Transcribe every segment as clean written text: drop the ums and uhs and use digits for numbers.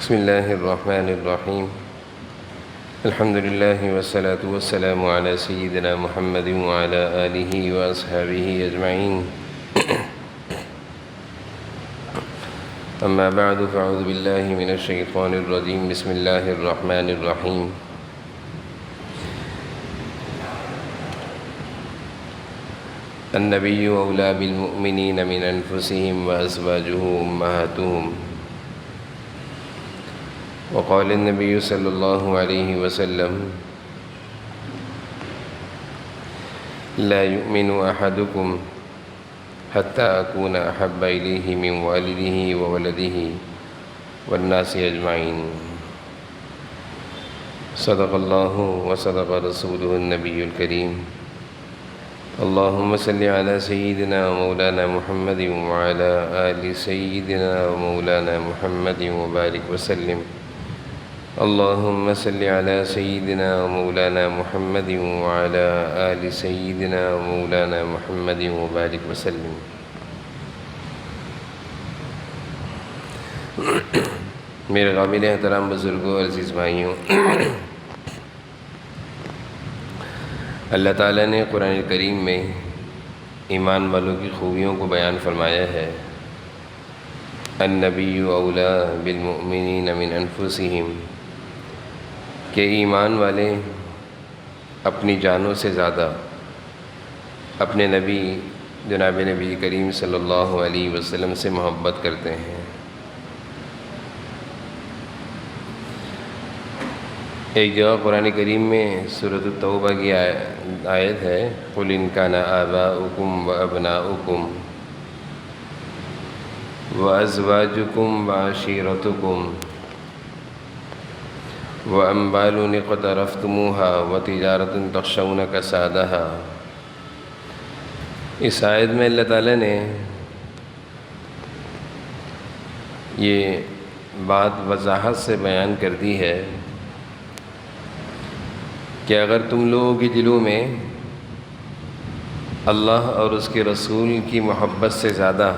بسم الله الرحمن الرحيم. الحمد لله والصلاة والسلام على سيدنا محمد وعلى آله وأصحابه أجمعين. أما بعد فأعوذ بالله من الشيطان الرجيم. بسم الله الرحمن الرحيم. النبي أولى بالمؤمنين من أنفسهم وأزواجه أمهاتهم. وقال النبي صلى الله عليه وسلم: لا يؤمن أحدكم حتى أكون أحب إليه من والده وولده والناس أجمعين. صدق الله وصدق رسوله النبي الكريم. اللهم صل على سيدنا ومولانا محمد وعلى آل سيدنا ومولانا محمد وبارك وسلم. اللهم صل على سيدنا ومولانا محمد وعلى آل سيدنا ومولانا محمد وبارك وسلم. میرے قابل احترام بزرگوں اور عزیز بھائیوں، اللہ تعالیٰ نے قرآن کریم میں ایمان والوں کی خوبیوں کو بیان فرمایا ہے. النبی اولی بالمؤمنین من انفسہم، کہ ایمان والے اپنی جانوں سے زیادہ اپنے نبی جناب نبی کریم صلی اللہ علیہ وسلم سے محبت کرتے ہیں. ایک جگہ قرآن کریم میں سورۃ التوبہ کی آیت ہے: قُلْ إِنْ كَانَ آبَاؤُكُمْ وَأَبْنَاؤُكُمْ وَأَزْوَاجُكُمْ وَعَشِيرَتُكُمْ وَأَمْوَالٌ اقْتَرَفْتُمُوهَا وَتِجَارَةٌ تَخْشَوْنَ كَسَادَهَا. اس آیت میں اللہ تعالیٰ نے یہ بات وضاحت سے بیان کر دی ہے کہ اگر تم لوگوں کے دلوں میں اللہ اور اس کے رسول کی محبت سے زیادہ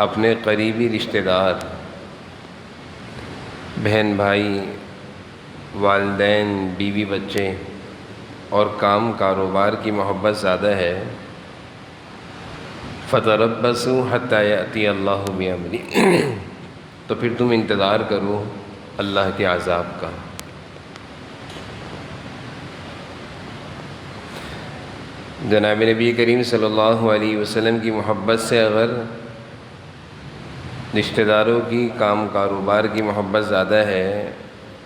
اپنے قریبی رشتہ دار، بہن بھائی، والدین، بیوی بچے اور کام کاروبار کی محبت زیادہ ہے، فَتَرَبَّصُوا حَتَّى يَأْتِيَ اللَّهُ بِأَمْرِهِ، تو پھر تم انتظار کرو اللہ کے عذاب کا. جناب نبی کریم صلی اللہ علیہ وسلم کی محبت سے اگر رشتہ داروں کی کام کاروبار کی محبت زیادہ ہے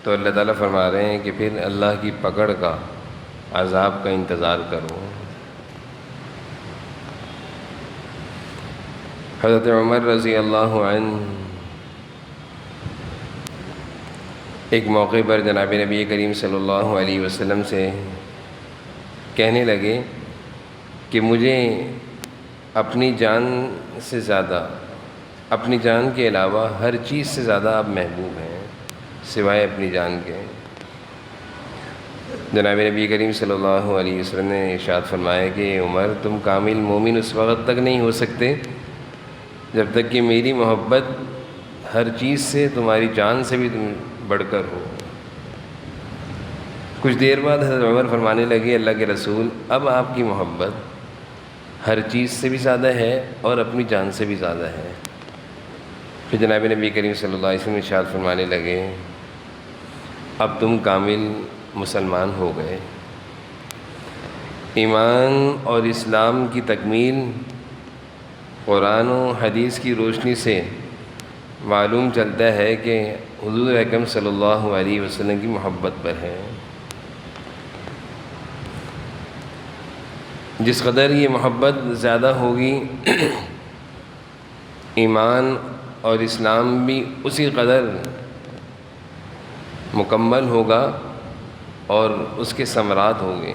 تو اللہ تعالیٰ فرما رہے ہیں کہ پھر اللہ کی پکڑ کا، عذاب کا انتظار کرو. حضرت عمر رضی اللہ عنہ ایک موقع پر جناب نبی کریم صلی اللہ علیہ وسلم سے کہنے لگے کہ مجھے اپنی جان سے زیادہ، اپنی جان کے علاوہ ہر چیز سے زیادہ آپ محبوب ہیں سوائے اپنی جان کے. جناب نبی کریم صلی اللہ علیہ وسلم نے ارشاد فرمایا کہ عمر، تم کامل مومن اس وقت تک نہیں ہو سکتے جب تک کہ میری محبت ہر چیز سے، تمہاری جان سے بھی بڑھ کر ہو. کچھ دیر بعد حضرت عمر فرمانے لگے: اللہ کے رسول، اب آپ کی محبت ہر چیز سے بھی زیادہ ہے اور اپنی جان سے بھی زیادہ ہے. پھر جناب نبی کریم صلی اللہ علیہ وسلم ارشاد فرمانے لگے: اب تم کامل مسلمان ہو گئے. ایمان اور اسلام کی تکمیل قرآن و حدیث کی روشنی سے معلوم چلتا ہے کہ حضور اکرم صلی اللہ علیہ وسلم کی محبت پر ہے. جس قدر یہ محبت زیادہ ہوگی، ایمان اور اسلام بھی اسی قدر مکمل ہوگا اور اس کے ثمرات ہوں گے.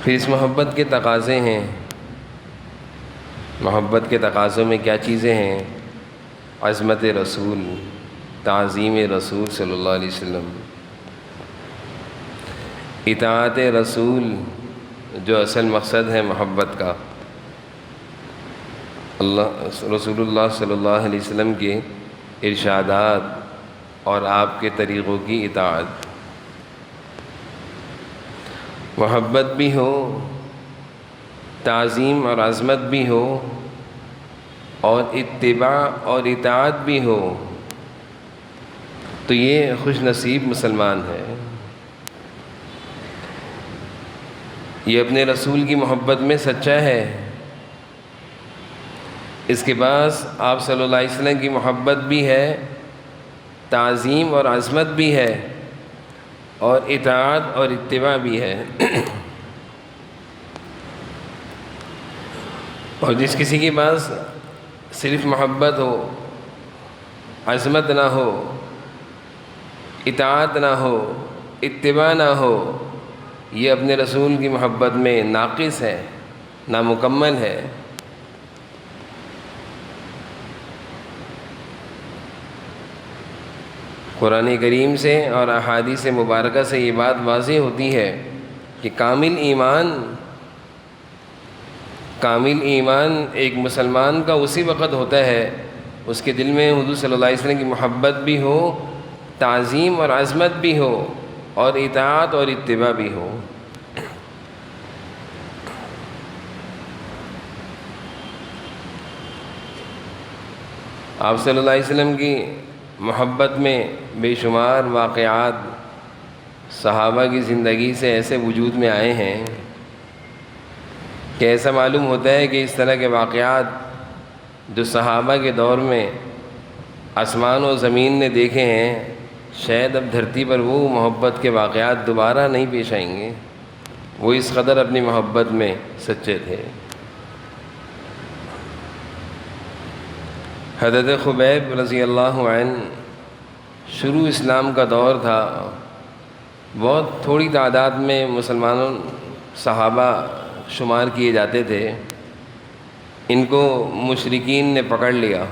پھر اس محبت کے تقاضے ہیں. محبت کے تقاضوں میں کیا چیزیں ہیں؟ عظمت رسول، تعظیم رسول صلی اللہ علیہ وسلم، اطاعت رسول جو اصل مقصد ہے محبت کا. رسول اللہ صلی اللہ علیہ وسلم کے ارشادات اور آپ کے طریقوں کی اطاعت، محبت بھی ہو، تعظیم اور عظمت بھی ہو، اور اتباع اور اطاعت بھی ہو، تو یہ خوش نصیب مسلمان ہے۔ یہ اپنے رسول کی محبت میں سچا ہے، اس کے پاس آپ صلی اللہ علیہ وسلم کی محبت بھی ہے، تعظیم اور عظمت بھی ہے، اور اطاعت اور اتباع بھی ہے۔ اور جس کسی کے پاس صرف محبت ہو، عظمت نہ ہو، اطاعت نہ ہو، اتباع نہ ہو، یہ اپنے رسول کی محبت میں ناقص ہے، نامکمل ہے۔ قرآن کریم سے اور احادیث مبارکہ سے یہ بات واضح ہوتی ہے کہ کامل ایمان ایک مسلمان کا اسی وقت ہوتا ہے اس کے دل میں حضور صلی اللہ علیہ وسلم کی محبت بھی ہو، تعظیم اور عظمت بھی ہو، اور اطاعت اور اتباع بھی ہو۔ آپ صلی اللہ علیہ وسلم کی محبت میں بے شمار واقعات صحابہ کی زندگی سے ایسے وجود میں آئے ہیں کہ ایسا معلوم ہوتا ہے کہ اس طرح کے واقعات جو صحابہ کے دور میں آسمان و زمین نے دیکھے ہیں، شاید اب دھرتی پر وہ محبت کے واقعات دوبارہ نہیں پیش آئیں گے۔ وہ اس قدر اپنی محبت میں سچے تھے۔ حضرت خبیب رضی اللہ عنہ، شروع اسلام کا دور تھا، بہت تھوڑی تعداد میں مسلمانوں صحابہ شمار کیے جاتے تھے۔ ان کو مشرکین نے پکڑ لیا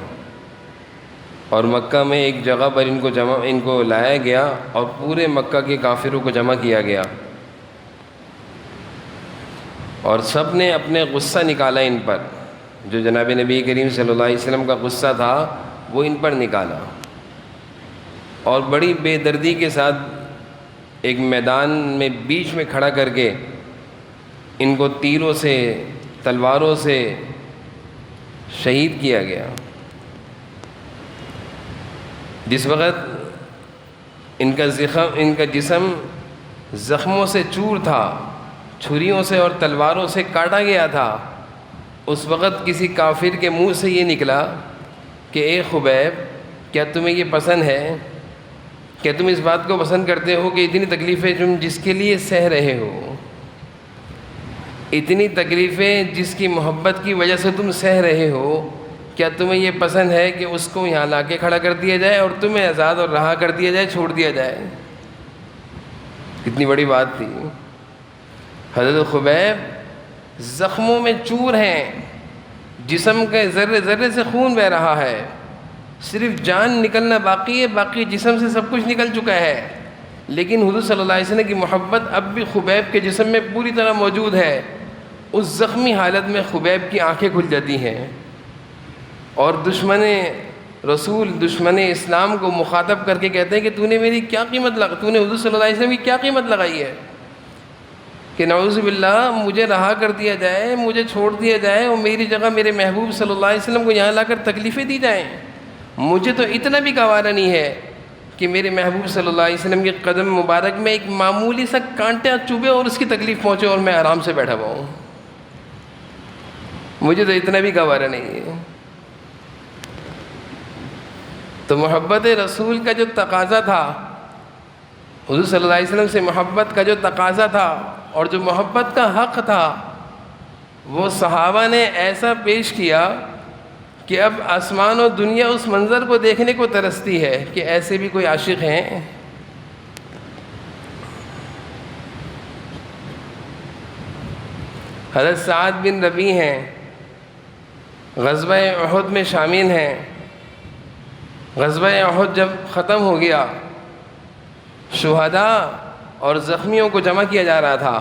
اور مکہ میں ایک جگہ پر ان کو لایا گیا اور پورے مکہ کے کافروں کو جمع کیا گیا، اور سب نے اپنے غصہ نکالا ان پر۔ جو جناب نبی کریم صلی اللہ علیہ وسلم کا غصہ تھا وہ ان پر نکالا، اور بڑی بے دردی کے ساتھ ایک میدان میں بیچ میں کھڑا کر کے ان کو تیروں سے، تلواروں سے شہید کیا گیا۔ جس وقت ان کا جسم زخموں سے چور تھا، چھریوں سے اور تلواروں سے کاٹا گیا تھا، اس وقت کسی کافر کے منہ سے یہ نکلا کہ اے خبیب، کیا تمہیں یہ پسند ہے؟ کیا تم اس بات کو پسند کرتے ہو کہ اتنی تکلیفیں تم جس کے لیے سہ رہے ہو، اتنی تکلیفیں جس کی محبت کی وجہ سے تم سہ رہے ہو، کیا تمہیں یہ پسند ہے کہ اس کو یہاں لا کے کھڑا کر دیا جائے اور تمہیں آزاد اور رہا کر دیا جائے، چھوڑ دیا جائے؟ کتنی بڑی بات تھی۔ حضرت خبیب زخموں میں چور ہیں، جسم کے ذرے ذرے سے خون بہہ رہا ہے، صرف جان نکلنا باقی ہے، باقی جسم سے سب کچھ نکل چکا ہے، لیکن حضور صلی اللہ علیہ وسلم کی محبت اب بھی خبیب کے جسم میں پوری طرح موجود ہے۔ اس زخمی حالت میں خبیب کی آنکھیں کھل جاتی ہیں، اور دشمن رسول، دشمن اسلام کو مخاطب کر کے کہتے ہیں کہ تو نے میری کیا قیمت تو نے حضور صلی اللہ علیہ وسلم کی کیا قیمت لگائی ہے کہ نعوذ باللہ مجھے رہا کر دیا جائے، مجھے چھوڑ دیا جائے، اور میری جگہ میرے محبوب صلی اللہ علیہ وسلم کو یہاں لا کر تکلیفیں دی جائیں۔ مجھے تو اتنا بھی گوارا نہیں ہے کہ میرے محبوب صلی اللہ علیہ وسلم کے قدم مبارک میں ایک معمولی سا کانٹا چبھے اور اس کی تکلیف پہنچے اور میں آرام سے بیٹھا ہوا ہوں۔ مجھے تو اتنا بھی گوارا نہیں ہے۔ تو محبت رسول کا جو تقاضا تھا، حضور صلی اللہ علیہ وسلم سے محبت کا جو تقاضا تھا اور جو محبت کا حق تھا، وہ صحابہ نے ایسا پیش کیا کہ اب آسمان و دنیا اس منظر کو دیکھنے کو ترستی ہے کہ ایسے بھی کوئی عاشق ہیں۔ حضرت سعد بن ربیع ہیں، غزوہ احد میں شامل ہیں۔ غزوہ احد جب ختم ہو گیا، شہداء اور زخمیوں کو جمع کیا جا رہا تھا،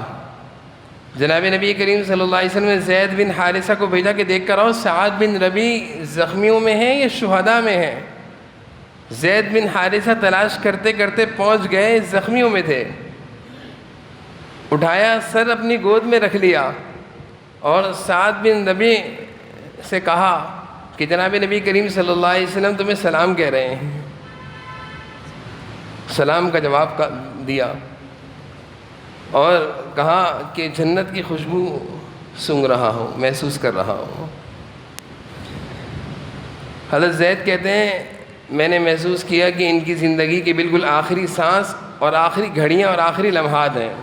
جناب نبی کریم صلی اللہ علیہ وسلم نے زید بن حارثہ کو بھیجا کہ دیکھ کر آؤ سعد بن ربیع زخمیوں میں ہیں یا شہداء میں ہیں۔ زید بن حارثہ تلاش کرتے کرتے پہنچ گئے، زخمیوں میں تھے، اٹھایا، سر اپنی گود میں رکھ لیا اور سعد بن ربیع سے کہا کہ جناب نبی کریم صلی اللہ علیہ وسلم تمہیں سلام کہہ رہے ہیں. سلام کا جواب دیا اور کہا کہ جنت کی خوشبو سونگھ رہا ہوں، محسوس کر رہا ہوں. حضرت زید کہتے ہیں میں نے محسوس کیا کہ ان کی زندگی کی بالکل آخری سانس اور آخری گھڑیاں اور آخری لمحات ہیں.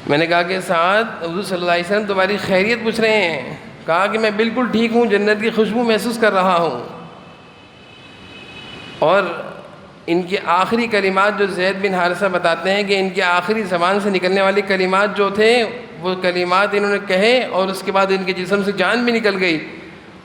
میں نے کہا کہ سعد، حضور صلی اللہ علیہ وسلم تمہاری خیریت پوچھ رہے ہیں. کہا کہ میں بالکل ٹھیک ہوں، جنت کی خوشبو محسوس کر رہا ہوں. اور ان کی آخری کلمات جو زید بن حارثہ بتاتے ہیں کہ ان کی آخری زبان سے نکلنے والی کلمات جو تھے، وہ کلمات انہوں نے کہے اور اس کے بعد ان کے جسم سے جان بھی نکل گئی.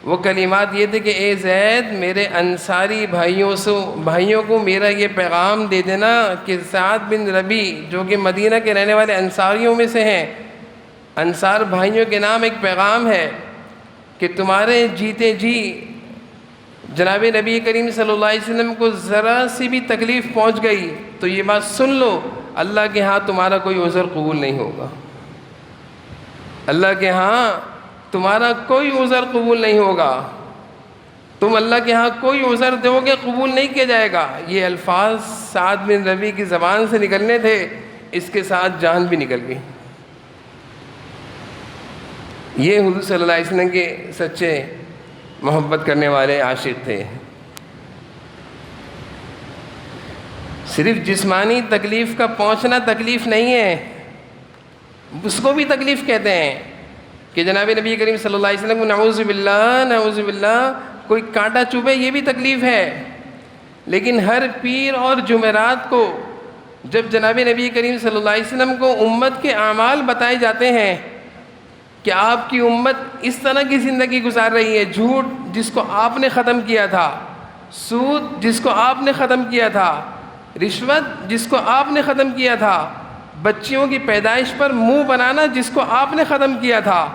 وہ کلمات یہ تھے کہ اے زید، میرے انصاری بھائیوں کو میرا یہ پیغام دے دینا کہ سعد بن ربیع جو کہ مدینہ کے رہنے والے انصاریوں میں سے ہیں، انصار بھائیوں کے نام ایک پیغام ہے کہ تمہارے جیتے جی جناب نبی کریم صلی اللہ علیہ وسلم کو ذرا سی بھی تکلیف پہنچ گئی تو یہ بات سن لو، اللہ کے ہاں تمہارا کوئی عذر قبول نہیں ہوگا. اللہ کے ہاں تمہارا کوئی عذر قبول نہیں ہوگا. تم اللہ کے ہاں کوئی عذر دو گے، قبول نہیں کیا جائے گا. یہ الفاظ سعد بن ربیع کی زبان سے نکلنے تھے، اس کے ساتھ جان بھی نکل گئی. یہ حضور صلی اللہ علیہ وسلم کے سچے محبت کرنے والے عاشق تھے. صرف جسمانی تکلیف کا پہنچنا تکلیف نہیں ہے، اس کو بھی تکلیف کہتے ہیں کہ جناب نبی کریم صلی اللہ علیہ وسلم کو نعوذ باللہ کوئی کانٹا چبھے، یہ بھی تکلیف ہے. لیکن ہر پیر اور جمعرات کو جب جناب نبی کریم صلی اللہ علیہ وسلم کو امت کے اعمال بتائے جاتے ہیں کہ آپ کی امت اس طرح کی زندگی گزار رہی ہے، جھوٹ جس کو آپ نے ختم کیا تھا، سود جس کو آپ نے ختم کیا تھا، رشوت جس کو آپ نے ختم کیا تھا، بچیوں کی پیدائش پر منہ بنانا جس کو آپ نے ختم کیا تھا،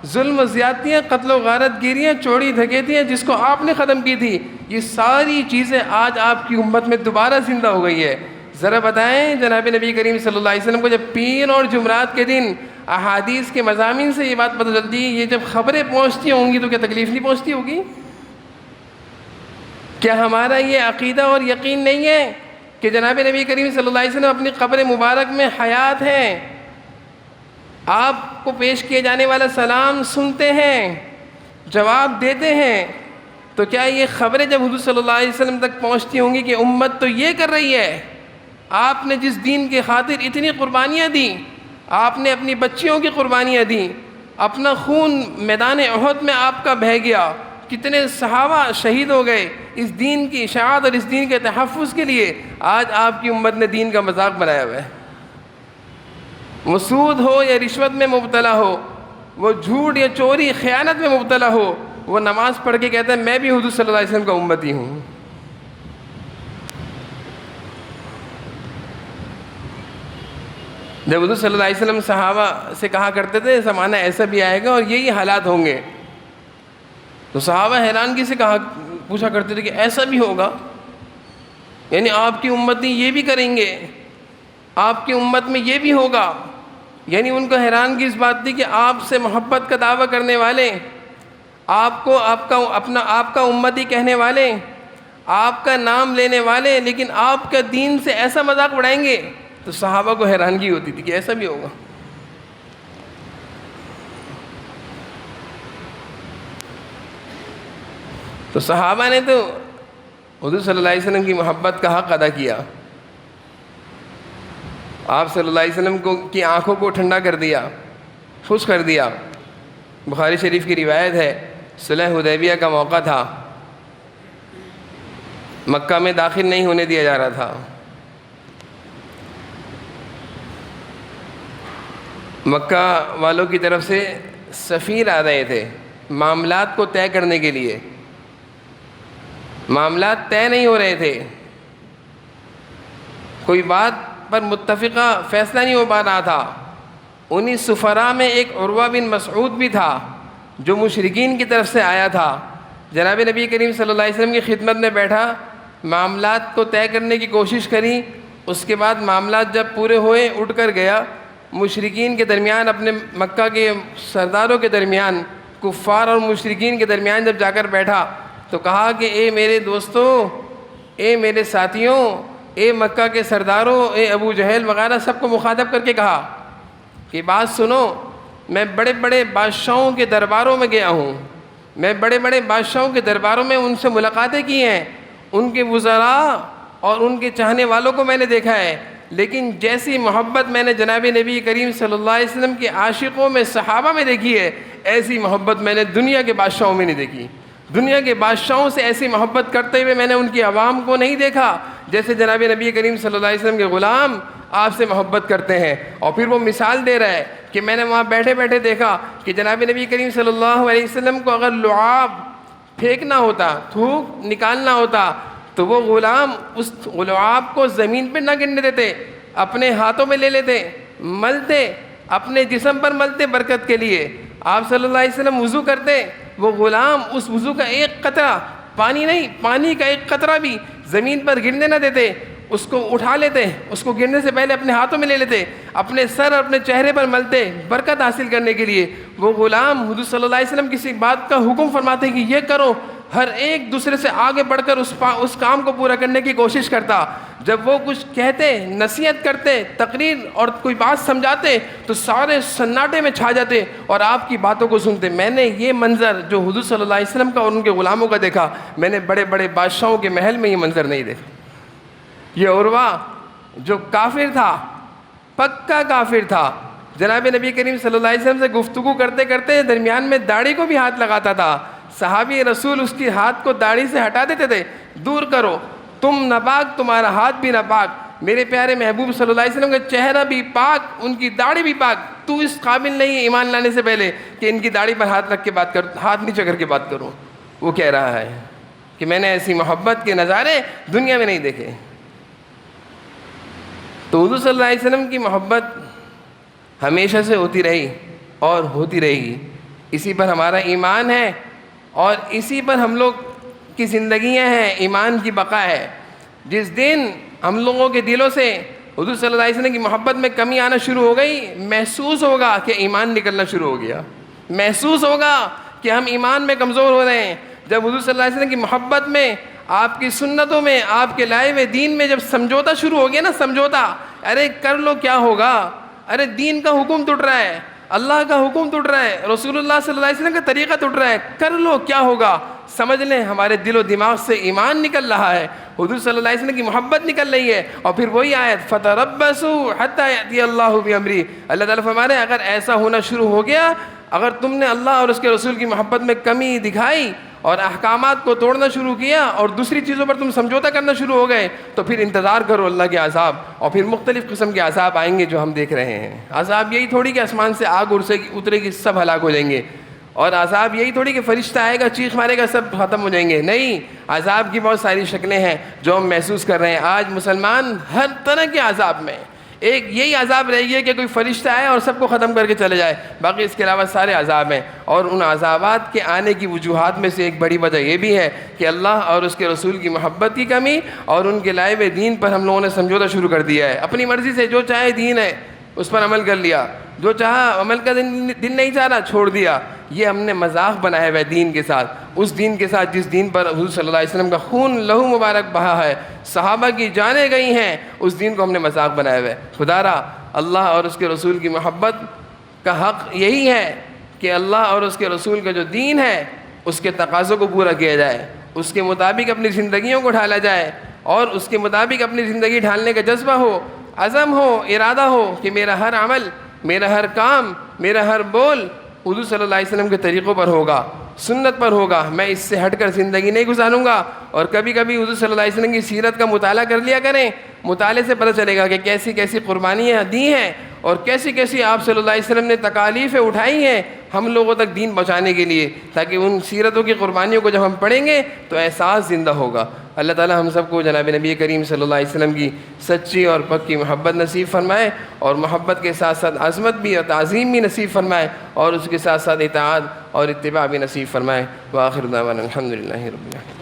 ظلم و زیادتیاں، قتل و غارت گیریاں، چوری ڈھکیتیاں جس کو آپ نے ختم کی تھی، یہ ساری چیزیں آج آپ کی امت میں دوبارہ زندہ ہو گئی ہے. ذرا بتائیں جناب نبی کریم صلی اللہ علیہ وسلم کو جب پیر اور جمعرات کے دن احادیث کے مضامین سے یہ بات پتہ چلتی ہے، یہ جب خبریں پہنچتی ہوں گی تو کیا تکلیف نہیں پہنچتی ہوگی؟ کیا ہمارا یہ عقیدہ اور یقین نہیں ہے کہ جناب نبی کریم صلی اللہ علیہ وسلم اپنی قبر مبارک میں حیات ہیں، آپ کو پیش کیے جانے والا سلام سنتے ہیں، جواب دیتے ہیں؟ تو کیا یہ خبریں جب حضور صلی اللہ علیہ وسلم تک پہنچتی ہوں گی کہ امت تو یہ کر رہی ہے، آپ نے جس دین کی خاطر اتنی قربانیاں دیں، آپ نے اپنی بچیوں کی قربانیاں دیں، اپنا خون میدان احد میں آپ کا بہہ گیا، کتنے صحابہ شہید ہو گئے اس دین کی اشاعت اور اس دین کے تحفظ کے لیے، آج آپ کی امت نے دین کا مذاق بنایا ہوا ہے. وہ سود ہو یا رشوت میں مبتلا ہو، وہ جھوٹ یا چوری خیانت میں مبتلا ہو، وہ نماز پڑھ کے کہتا ہے میں بھی حضور صلی اللہ علیہ وسلم کا امتی ہوں. جب حضور صلی اللہ علیہ وسلم صحابہ سے کہا کرتے تھے زمانہ ایسا بھی آئے گا اور یہی حالات ہوں گے، تو صحابہ حیرانگی سے پوچھا کرتے تھے کہ ایسا بھی ہوگا، یعنی آپ کی امتی یہ بھی کریں گے، آپ کی امت میں یہ بھی ہوگا؟ یعنی ان کو حیرانگی اس بات تھی کہ آپ سے محبت کا دعویٰ کرنے والے، آپ کو آپ کا امتی کہنے والے، آپ کا نام لینے والے، لیکن آپ کا دین سے ایسا مذاق اڑائیں گے. تو صحابہ کو حیرانگی ہوتی تھی کہ ایسا بھی ہوگا. تو صحابہ نے تو حضور صلی اللہ علیہ وسلم کی محبت کا حق ادا کیا، آپ صلی اللہ علیہ وسلم کی آنکھوں کو ٹھنڈا کر دیا، خوش کر دیا. بخاری شریف کی روایت ہے، صلح حدیبیہ کا موقع تھا، مکہ میں داخل نہیں ہونے دیا جا رہا تھا. مکہ والوں کی طرف سے سفیر آ رہے تھے معاملات کو طے کرنے کے لیے. معاملات طے نہیں ہو رہے تھے، کوئی بات پر متفقہ فیصلہ نہیں ہو پا رہا تھا. انہی سفراء میں ایک عروہ بن مسعود بھی تھا جو مشرکین کی طرف سے آیا تھا. جناب نبی کریم صلی اللہ علیہ وسلم کی خدمت میں بیٹھا، معاملات کو طے کرنے کی کوشش کری، اس کے بعد معاملات جب پورے ہوئے اٹھ کر گیا، مشرکین کے درمیان، اپنے مکہ کے سرداروں کے درمیان، کفار اور مشرکین کے درمیان جب جا کر بیٹھا تو کہا کہ اے میرے دوستوں، اے میرے ساتھیوں، اے مکہ کے سرداروں، اے ابو جہل وغیرہ، سب کو مخاطب کر کے کہا کہ بات سنو، میں بڑے بڑے بادشاہوں کے درباروں میں گیا ہوں، میں بڑے بڑے بادشاہوں کے درباروں میں ان سے ملاقاتیں کی ہیں، ان کے وزراء اور ان کے چاہنے والوں کو میں نے دیکھا ہے، لیکن جیسی محبت میں نے جناب نبی کریم صلی اللہ علیہ وسلم کے عاشقوں میں، صحابہ میں دیکھی ہے، ایسی محبت میں نے دنیا کے بادشاہوں میں نہیں دیکھی۔ دنیا کے بادشاہوں سے ایسی محبت کرتے ہوئے میں نے ان کی عوام کو نہیں دیکھا جیسے جناب نبی کریم صلی اللہ علیہ وسلم کے غلام آپ سے محبت کرتے ہیں۔ اور پھر وہ مثال دے رہا ہے کہ میں نے وہاں بیٹھے بیٹھے دیکھا کہ جناب نبی کریم صلی اللہ علیہ وسلم کو اگر لعاب پھینکنا ہوتا، تھوک نکالنا ہوتا، تو وہ غلام اس لعاب کو زمین پہ نہ گرنے دیتے، اپنے ہاتھوں میں لے لیتے، ملتے، اپنے جسم پر ملتے برکت کے لیے۔ آپ صلی اللہ علیہ وسلم وضو کرتے، وہ غلام اس وضو کا ایک قطرہ، پانی نہیں، پانی کا ایک قطرہ بھی زمین پر گرنے نہ دیتے، اس کو اٹھا لیتے، اس کو گرنے سے پہلے اپنے ہاتھوں میں لے لیتے، اپنے سر اور اپنے چہرے پر ملتے برکت حاصل کرنے کے لیے۔ وہ غلام حضور صلی اللہ علیہ وسلم کسی بات کا حکم فرماتے کہ یہ کرو، ہر ایک دوسرے سے آگے بڑھ کر اس کام کو پورا کرنے کی کوشش کرتا۔ جب وہ کچھ کہتے، نصیحت کرتے، تقریر اور کوئی بات سمجھاتے تو سارے سناٹے میں چھا جاتے اور آپ کی باتوں کو سنتے۔ میں نے یہ منظر جو حضور صلی اللہ علیہ وسلم کا اور ان کے غلاموں کا دیکھا، میں نے بڑے بڑے بادشاہوں کے محل میں یہ منظر نہیں دیکھا۔ یہ عروہ جو کافر تھا، پکا کافر تھا، جناب نبی کریم صلی اللہ علیہ وسلم سے گفتگو کرتے کرتے درمیان میں داڑھی کو بھی ہاتھ لگاتا تھا۔ صحابی رسول اس کی ہاتھ کو داڑھی سے ہٹا دیتے تھے، دور کرو، تم ناپاک، تمہارا ہاتھ بھی ناپاک، میرے پیارے محبوب صلی اللہ علیہ وسلم کا چہرہ بھی پاک، ان کی داڑھی بھی پاک، تو اس قابل نہیں ہے ایمان لانے سے پہلے کہ ان کی داڑھی پر ہاتھ رکھ کے بات کر، ہاتھ نیچے کر کے بات کروں۔ وہ کہہ رہا ہے کہ میں نے ایسی محبت کے نظارے دنیا میں نہیں دیکھے۔ تو حضور صلی اللہ علیہ وسلم کی محبت ہمیشہ سے ہوتی رہی اور ہوتی رہے گی، اسی پر ہمارا ایمان ہے اور اسی پر ہم لوگ کی زندگیاں ہیں، ایمان کی بقا ہے۔ جس دن ہم لوگوں کے دلوں سے حضور صلی اللہ علیہ وسلم کی محبت میں کمی آنا شروع ہو گئی، محسوس ہوگا کہ ایمان نکلنا شروع ہو گیا، محسوس ہوگا کہ ہم ایمان میں کمزور ہو رہے ہیں۔ جب حضور صلی اللہ علیہ وسلم کی محبت میں، آپ کی سنتوں میں، آپ کے لائے ہوئے دین میں جب سمجھوتا شروع ہو گیا نا، سمجھوتا، ارے کر لو کیا ہوگا، ارے دین کا حکم ٹوٹ رہا ہے، اللہ کا حکم ٹوٹ رہا ہے، رسول اللہ صلی اللہ علیہ وسلم کا طریقہ ٹوٹ رہا ہے، کر لو کیا ہوگا، سمجھ لیں ہمارے دل و دماغ سے ایمان نکل رہا ہے، حضور صلی اللہ علیہ وسلم کی محبت نکل رہی ہے۔ اور پھر وہی آیت فَتَرَبَّصُوا حَتَّىٰ يَأْتِيَ اللَّهُ بِأَمْرِهِ، اللہ تعالیٰ فرما رہے ہیں اگر ایسا ہونا شروع ہو گیا، اگر تم نے اللہ اور اس کے رسول کی محبت میں کمی دکھائی اور احکامات کو توڑنا شروع کیا اور دوسری چیزوں پر تم سمجھوتا کرنا شروع ہو گئے، تو پھر انتظار کرو اللہ کے عذاب، اور پھر مختلف قسم کے عذاب آئیں گے جو ہم دیکھ رہے ہیں۔ عذاب یہی تھوڑی کہ آسمان سے آگ اترے گی، سب ہلاک ہو جائیں گے، اور عذاب یہی تھوڑی کہ فرشتہ آئے گا، چیخ مارے گا، سب ختم ہو جائیں گے، نہیں، عذاب کی بہت ساری شکلیں ہیں جو ہم محسوس کر رہے ہیں۔ آج مسلمان ہر طرح کے عذاب میں، ایک یہی عذاب رہ گیا کہ کوئی فرشتہ آئے اور سب کو ختم کر کے چلے جائے، باقی اس کے علاوہ سارے عذاب ہیں۔ اور ان عذابات کے آنے کی وجوہات میں سے ایک بڑی وجہ یہ بھی ہے کہ اللہ اور اس کے رسول کی محبت کی کمی اور ان کے لائے ہوئے دین پر ہم لوگوں نے سمجھوتا شروع کر دیا ہے، اپنی مرضی سے جو چاہے دین ہے اس پر عمل کر لیا، جو چاہا عمل کا دن نہیں چاہ رہا چھوڑ دیا۔ یہ ہم نے مذاق بنایا ہوا ہے دین کے ساتھ، اس دین کے ساتھ جس دین پر حضور صلی اللہ علیہ وسلم کا خون لہو مبارک بہا ہے، صحابہ کی جانیں گئی ہیں، اس دین کو ہم نے مذاق بنایا ہوا ہے۔ خدا را اللہ اور اس کے رسول کی محبت کا حق یہی ہے کہ اللہ اور اس کے رسول کا جو دین ہے اس کے تقاضوں کو پورا کیا جائے، اس کے مطابق اپنی زندگیوں کو ڈھالا جائے، اور اس کے مطابق اپنی زندگی ڈھالنے کا جذبہ ہو، عزم ہو، ارادہ ہو کہ میرا ہر عمل، میرا ہر کام، میرا ہر بول حضور صلی اللہ علیہ وسلم کے طریقوں پر ہوگا، سنت پر ہوگا، میں اس سے ہٹ کر زندگی نہیں گزاروں گا۔ اور کبھی کبھی حضور صلی اللہ علیہ وسلم کی سیرت کا مطالعہ کر لیا کریں، مطالعے سے پتہ چلے گا کہ کیسی کیسی قربانیاں دی ہیں اور کیسی کیسی آپ صلی اللہ علیہ وسلم نے تکالیفیں اٹھائی ہیں ہم لوگوں تک دین پہنچانے کے لیے، تاکہ ان سیرتوں کی قربانیوں کو جب ہم پڑھیں گے تو احساس زندہ ہوگا۔ اللہ تعالیٰ ہم سب کو جناب نبی کریم صلی اللہ علیہ وسلم کی سچی اور پکی محبت نصیب فرمائے، اور محبت کے ساتھ ساتھ عظمت بھی اور تعظیم بھی نصیب فرمائے، اور اس کے ساتھ ساتھ اطاعت اور اتباع بھی نصیب فرمائے۔ وآخر دعوانا الحمدللہ رب العالمین۔